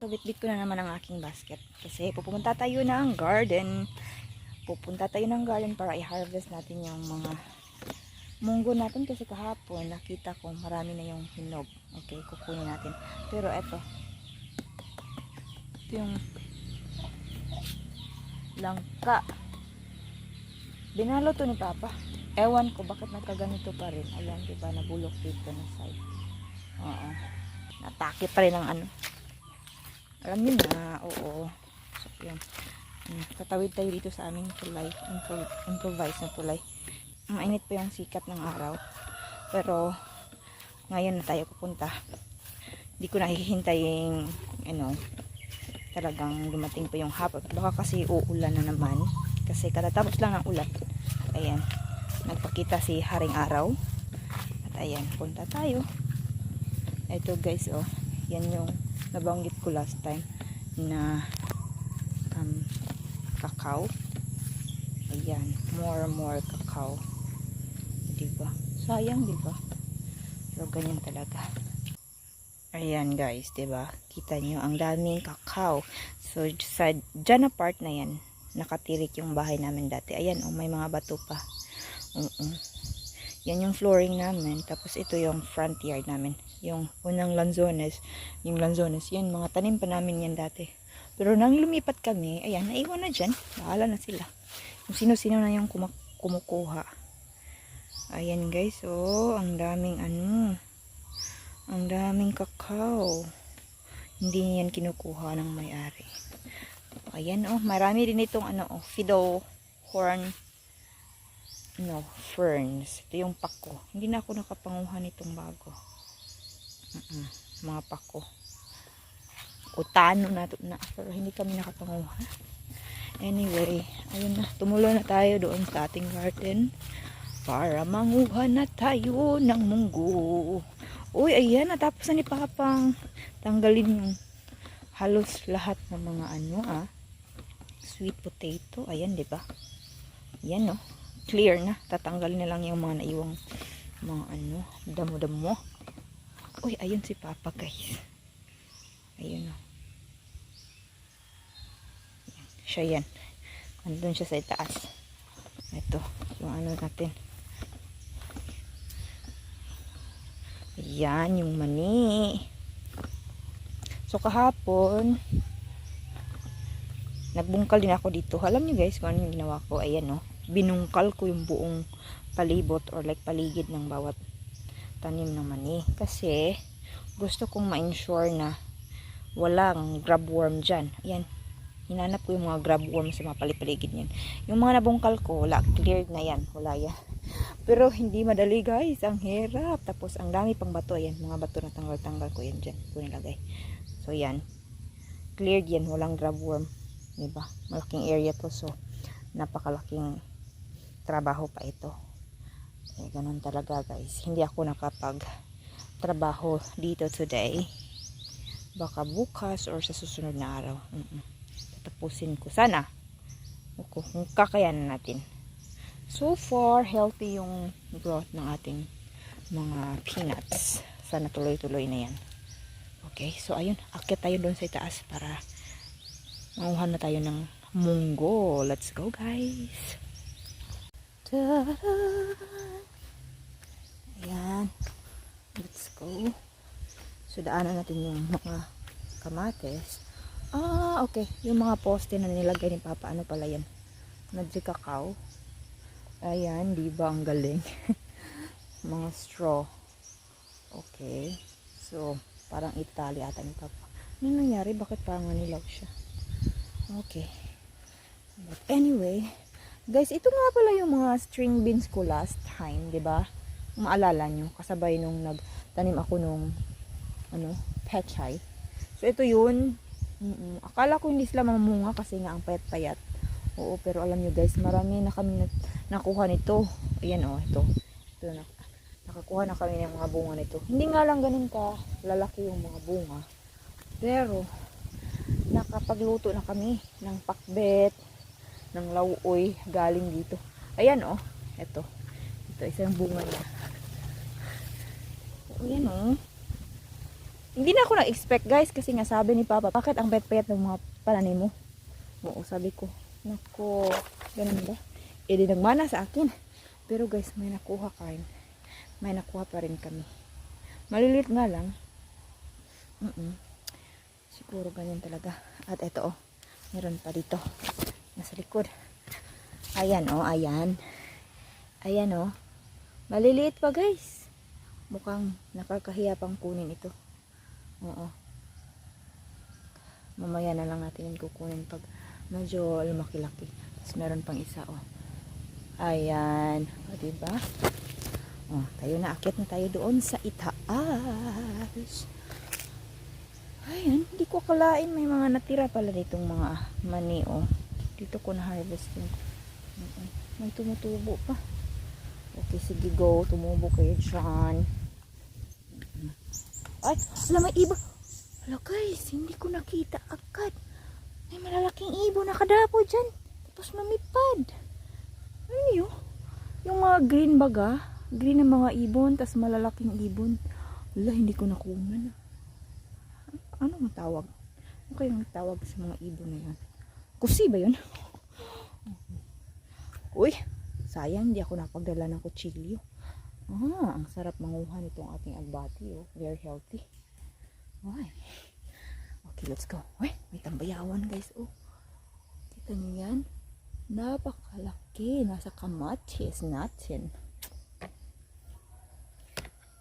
So, bitbit ko na naman ang aking basket. Kasi pupunta tayo ng garden. Para i-harvest natin yung mga munggo natin. Kasi kahapon, nakita ko marami na yung hinog. Okay, kukunin natin. Pero ito yung langka. Binalo to ni Papa. Ewan ko bakit nagkaganito pa rin. Ayan, diba, nabulok dito na side. Oo. Natake pa rin ang ano. Alam niyo na, oo. So, yun. Tatawid tayo dito sa aming tulay. Improvise na tulay. Mainit po yung sikat ng araw. Pero, ngayon na tayo pupunta. Hindi ko nahihintayin, talagang dumating pa yung hapon. Baka kasi uulan na naman. Kasi katatapos lang ng ulan. Ayan. Nagpakita si Haring Araw. At ayan, punta tayo. Ito guys, oh. Yan yung nabanggit ko last time na cacao. Ayan, more cacao. Diba? Sayang, diba? Pero ganyan talaga. Ayan guys, diba? Kita nyo, ang daming cacao. So, dyan na part na yan, nakatirik yung bahay namin dati. Ayan, oh, may mga bato pa. Yan yung flooring namin. Tapos ito yung front yard namin. Yung unang lanzones. Yung lanzones, yan, mga tanim pa namin yan dati. Pero nang lumipat kami, ayan, naiwan na dyan. Bahala na sila. Kung sino-sino na yung kumukuha. Ayan guys, oh, ang daming ang daming cacao. Hindi yan kinukuha ng may-ari. Ayan, oh, marami din itong fiddle horn ferns. Ito yung pako. Hindi na ako nakapanguha nitong bago. Mga pako. Utano na pero hindi kami nakapanguha. Anyway, ayun na. Tumulo na tayo doon sa ating garden para manguha na tayo ng munggo. Uy, ayan. Natapos na ni Papang tanggalin yung halos lahat ng mga sweet potato. Ayan, diba? Ayan, no? Clear na. Tatanggalin na lang yung mga naiwang mga damo-damo. Uy, ayun si Papa, guys. Ayun, no? Siya yan. Andun siya sa itaas. Ito, yung natin. Ayan, yung mani. So, kahapon, nagbungkal din ako dito. Alam nyo guys, kung ano yung ginawa ko. Ayan, no? Binungkal ko yung buong palibot or like paligid ng bawat tanim ng mani. Kasi, gusto kong ma-ensure na walang grabworm dyan. Ayan. Hinanap ko yung mga grabworm sa mga paligid niyan. Yung mga nabungkal ko, wala. Cleared na yan. Wala yan. Pero hindi madali guys. Ang hirap. Tapos ang dami pang bato. Ayan. Mga bato na tanggal-tanggal ko yan dyan. Ko nilagay. So yan. Cleared yan. Walang grabworm. Diba? Malaking area to. So napakalaking trabaho pa ito. Eh, ganun talaga guys. Hindi ako nakapag trabaho dito today. Baka bukas or sa susunod na araw. Tapusin ko sana kung kakayanan natin. So far healthy yung growth ng ating mga peanuts. Sana tuloy-tuloy na yan. Okay, so ayun, akyat tayo doon sa itaas para manguha na tayo ng munggo. Let's go guys. Ta-da! Ayan, let's go. So daanan natin yung mga kamates. Okay. Yung mga poste na nilagay ni Papa, ano pala yan? Magic cacao. Ayan, diba ang galing? Mga straw. Okay. So, parang Italy ata ni Papa. Ano nangyari? Bakit parang manilaw siya? Okay. But anyway, guys, ito nga pala yung mga string beans ko last time, diba? Maalala nyo, kasabay nung nagtanim ako nung, pechay. So, ito yun. Akala ko hindi sila mamunga kasi nga ang payat-payat. Oo, pero alam nyo guys, marami na kami nakuha nito. Ayan, ito. Nakakuha na kami ng mga bunga nito. Hindi nga lang ganun ka lalaki yung mga bunga. Pero, nakapagluto na kami ng pakbet, ng lauoy galing dito. Ayan, ito. Ito, isang bunga niya. Ayan, Hindi na ako nag-expect guys kasi nga sabi ni Papa, bakit ang payat-payat ng mga pananim mo? Oo, sabi ko, nako, ganun ba? E di nagmana sa akin. Pero guys, may nakuha ka rin. May nakuha pa rin kami. Maliliit nga lang. Siguro ganyan talaga. At ito oh, meron pa dito. Nasa likod. Ayan oh, ayan. Ayan oh. Maliliit pa guys. Mukhang nakakahiya pang kunin ito. Oo. Mamaya na lang natin yung kukunin pag medyo lumaki-laki. Tapos meron pang isa oh. Ayan. O diba? Oh, tayo na. Akit na tayo doon sa itaas. Ayan. Hindi ko akalain may mga natira pala ditong mga mani oh. Dito ko na-harvest yun. May tumutubo pa. Okay, sige go. Tumubo kayo dyan. Ay, wala may ibon. Wala guys, hindi ko nakita agad. May malalaking ibon nakadapo dyan. Tapos mamipad. Ano yun? Yung mga green baga. Green na mga ibon, tapos malalaking ibon. Wala, hindi ko nakunan. Ano ang tawag? Ano kayang tawag sa mga ibon na yun? Kusi ba yun? Uy, sayang, hindi ako napagdala ng kutsilyo. Ang sarap manguha nitong ating agbati, oh. Very healthy. Ay. Okay, let's go. Uy, may tambayawan, guys, oh. Kita niyo yan? Napakalaki. Nasa kamatis natin.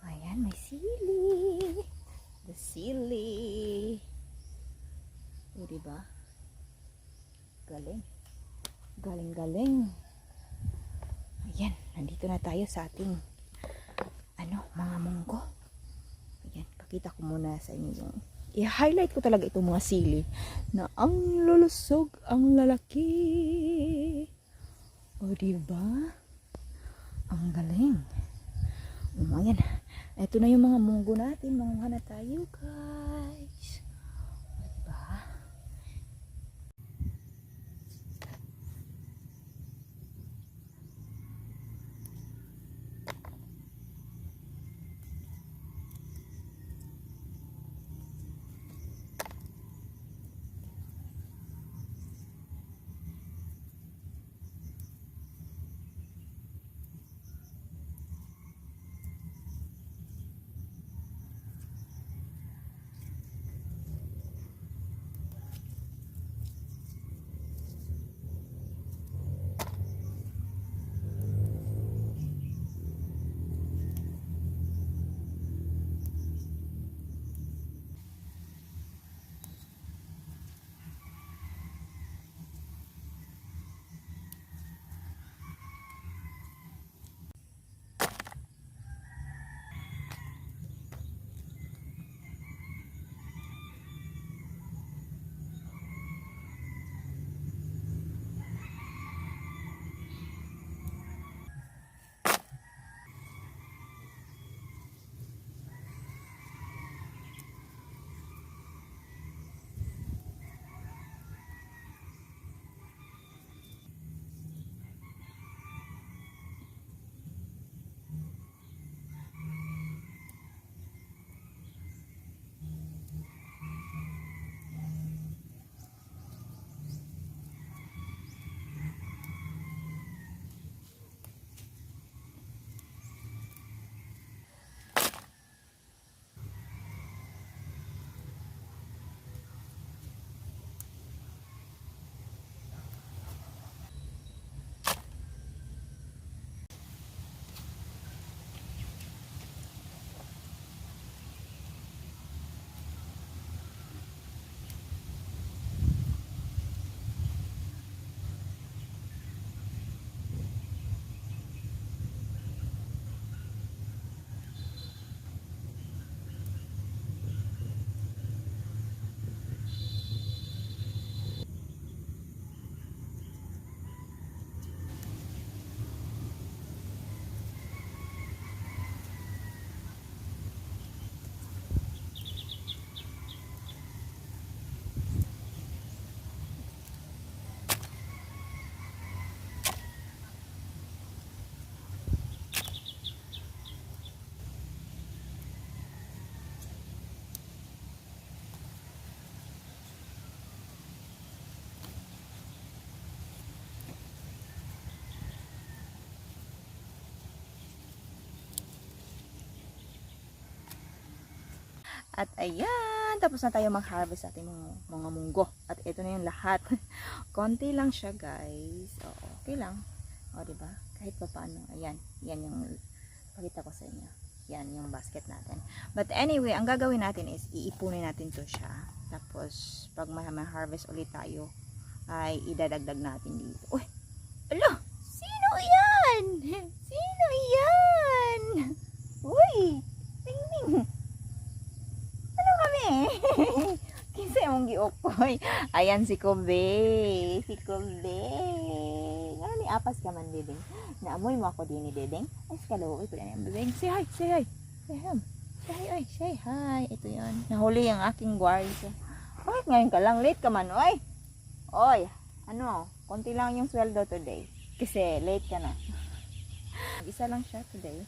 Ayan, may sili. The sili. O, diba? Galing. Galing-galing. Ayan, nandito na tayo sa ating mga munggo. Ayan, pakita ko muna sa inyo yung i-highlight ko talaga itong mga sili na ang lulusog, ang lalaki. O, diba? Ang galing. Ayan. Ito na yung mga munggo natin. Manguha na tayo, guys. Diba? At ayan, tapos na tayo mag-harvest sa ating mga munggo. At ito na yung lahat. Konti lang siya, guys. Oo, okay lang. O, diba? Kahit pa paano. Ayan, yan yung pakita ko sa inyo. Yan yung basket natin. But anyway, ang gagawin natin is iipunin natin to siya. Tapos, pag ma-harvest ulit tayo, ay idadagdag natin dito. Uy! Alo! Sino yan? Sino yan? Uy! Tingning! Ano kami? Kinsa mong giukoy. Ayan si Kobe. Si Kobe. Nga ni apas ka man, Dedeng. Naamoy mo ako din ni Dedeng. Ay, skalo. Uy, pwede na yung Dedeng. Say hi. Say hi. Say hi. Say hi. Ay, say hi. Ito yun. Nahuli ang aking guards. Ay, ngayon ka lang. Late ka man. Oy. Oy. Ano? Konti lang yung sweldo today. Kasi late ka na. Isa lang siya today.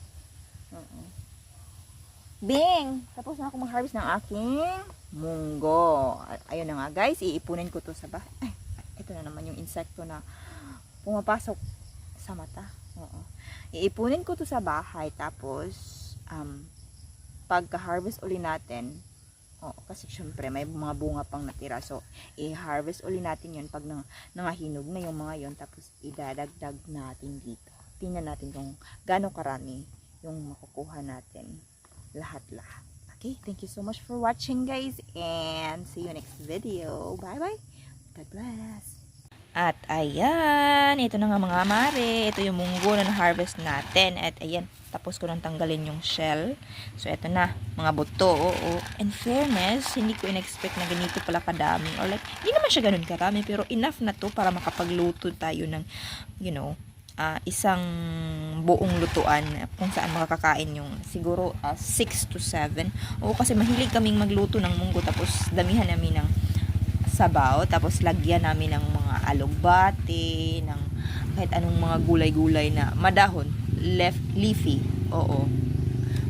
Bing! Tapos na ako mag-harvest ng aking munggo. Ayun na nga guys, iipunin ko to sa bahay. Ay, ito na naman yung insekto na pumapasok sa mata. Oo. Iipunin ko to sa bahay. Tapos, pagka-harvest uli natin, kasi syempre may mga bunga pang natira. So, i-harvest uli natin yun pag nangahinog na yung mga yun. Tapos, idadagdag natin dito. Tingnan natin kung gaano karami yung makukuha natin. Lahat-lahat. Okay, thank you so much for watching guys, and see you next video. Bye bye. God bless. At ayan, ito na nga mga mare, ito yung munggo na harvest natin. At ayan, tapos ko nang tanggalin yung shell. So ito na, mga buto. Oo. In fairness, hindi ko in-expect na ganito pala kadami, or like, hindi naman siya ganun karami, pero enough na to para makapagluto tayo ng, you know, isang buong lutuan kung saan makakakain yung siguro 6 to 7. O kasi mahilig kaming magluto ng munggo, tapos damihan namin ng sabaw, tapos lagyan namin ng mga alugbate, ng kahit anong mga gulay-gulay na madahon, leafy. Oo.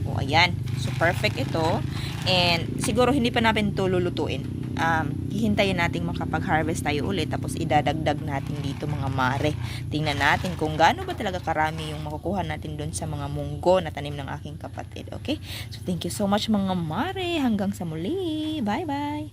O ayan. So perfect ito. And siguro hindi pa natin ito lulutuin. Hihintayin nating makapag-harvest tayo ulit, tapos idadagdag natin dito mga mare. Tingnan natin kung gaano ba talaga karami yung makukuha natin doon sa mga munggo na tanim ng aking kapatid. Okay? So thank you so much mga mare. Hanggang sa muli. Bye bye.